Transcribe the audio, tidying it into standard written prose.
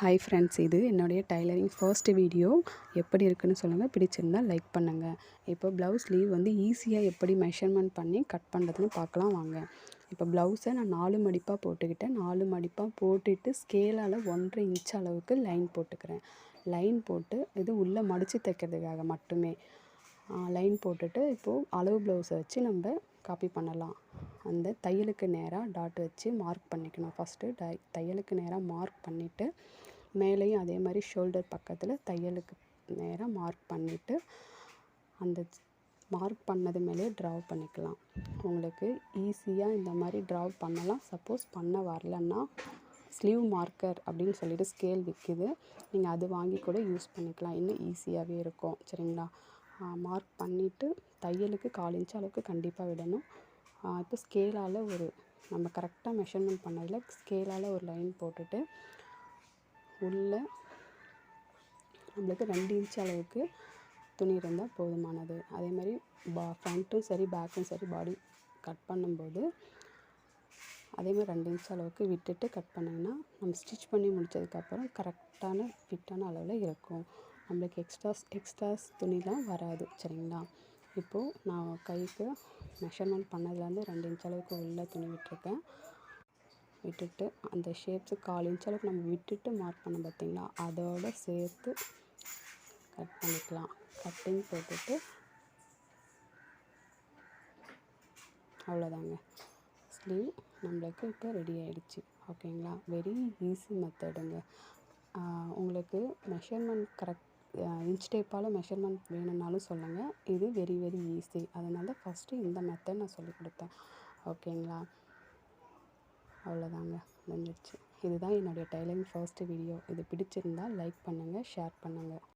Hi friends, இது என்னுடைய tailoring first video. எப்படி இருக்குன்னு சொல்லுங்கள். பிடிச்சிருந்தால் லைக் பண்ணுங்கள். இப்போ ப்ளவுஸ் ஸ்லீவ் வந்து ஈஸியாக எப்படி மெஷர்மெண்ட் பண்ணி கட் பண்ணுறதுன்னு பார்க்கலாம் வாங்க. இப்போ ப்ளவுஸை நான் 4 மடிப்பாக போட்டுக்கிட்டேன். 4 மடிப்பாக போட்டுட்டு ஸ்கேலால் 1.5 இன்ச் அளவுக்கு லைன் போட்டுக்கிறேன். லைன் போட்டு இது உள்ளே மடித்து தைக்கிறதுக்காக மட்டுமே லைன் போட்டுட்டு இப்போது அளவு ப்ளவுஸை வச்சு நம்ம காப்பி பண்ணலாம். அந்த தையலுக்கு நேராக டாட் வச்சு மார்க் பண்ணிக்கணும். ஃபஸ்ட்டு தையலுக்கு நேராக மார்க் பண்ணிவிட்டு மேலேயும் அதே மாதிரி ஷோல்டர் பக்கத்தில் தையலுக்கு நேராக மார்க் பண்ணிவிட்டு அந்த மார்க் பண்ணது மேலே ட்ரா பண்ணிக்கலாம். உங்களுக்கு ஈஸியாக இந்த மாதிரி ட்ரா பண்ணலாம். சப்போஸ் பண்ண வரலன்னா ஸ்லீவ் மார்க்கர் அப்படின்னு சொல்லிட்டு ஸ்கேல் விற்கிது. நீங்கள் அது வாங்கி கூட யூஸ் பண்ணிக்கலாம். இன்னும் ஈஸியாகவே இருக்கும். சரிங்களா? மார்க் பண்ணிவிட்டு தையலுக்கு 1/4 இன்ச் அளவுக்கு கண்டிப்பாக விடணும். இப்போ ஸ்கேலால் நம்ம கரெக்டாக மெஷர்மெண்ட் பண்ணதில் ஸ்கேலால் ஒரு லைன் போட்டுட்டு உள்ளே நம்மளுக்கு 2 இன்ச் அளவுக்கு துணி இருந்தால் போதுமானது. அதே மாதிரி ஃப்ரண்ட்டும் சரி பேக்கும் சரி பாடி கட் பண்ணும்போது அதே மாதிரி 2 இன்ச் அளவுக்கு விட்டுட்டு கட் பண்ணிங்கன்னா நம்ம ஸ்டிச் பண்ணி முடித்ததுக்கப்புறம் கரெக்டான ஃபிட்டான அளவில் இருக்கும். நம்மளுக்கு எக்ஸ்ட்ராஸ் துணிலாம் வராது. சரிங்களா? இப்போது நான் கைக்கு மெஷர்மெண்ட் பண்ணதுலேருந்து 2 இன்ச் அளவுக்கு உள்ள துணி விட்டுட்டு அந்த ஷேப்ஸு 1/4 இன்ச் அளவுக்கு நம்ம விட்டுட்டு மார்க் பண்ண பார்த்திங்களா, அதோடு சேர்த்து கட் பண்ணிக்கலாம். கட்டிங் போட்டுட்டு அவ்வளோதாங்க. ஸ்லீவ் நம்மளுக்கு இப்போ ரெடி ஆகிடுச்சு. ஓகேங்களா? வெரி ஈஸி மெத்தடுங்க. உங்களுக்கு மெஷர்மெண்ட் கரெக்ட் இன்ச் டேப்பால் மெஷர்மெண்ட் வேணும்னாலும் சொல்லுங்கள். இது வெரி ஈஸி. அதனால் ஃபஸ்ட்டு இந்த மெத்தட் நான் சொல்லிக் கொடுத்தேன். ஓகேங்களா? அவ்வளோதாங்க, முடிஞ்சிடுச்சு. இதுதான் என்னுடைய டைலரிங் ஃபர்ஸ்ட் வீடியோ. இது பிடிச்சிருந்தால் லைக் பண்ணுங்கள், ஷேர் பண்ணுங்கள்.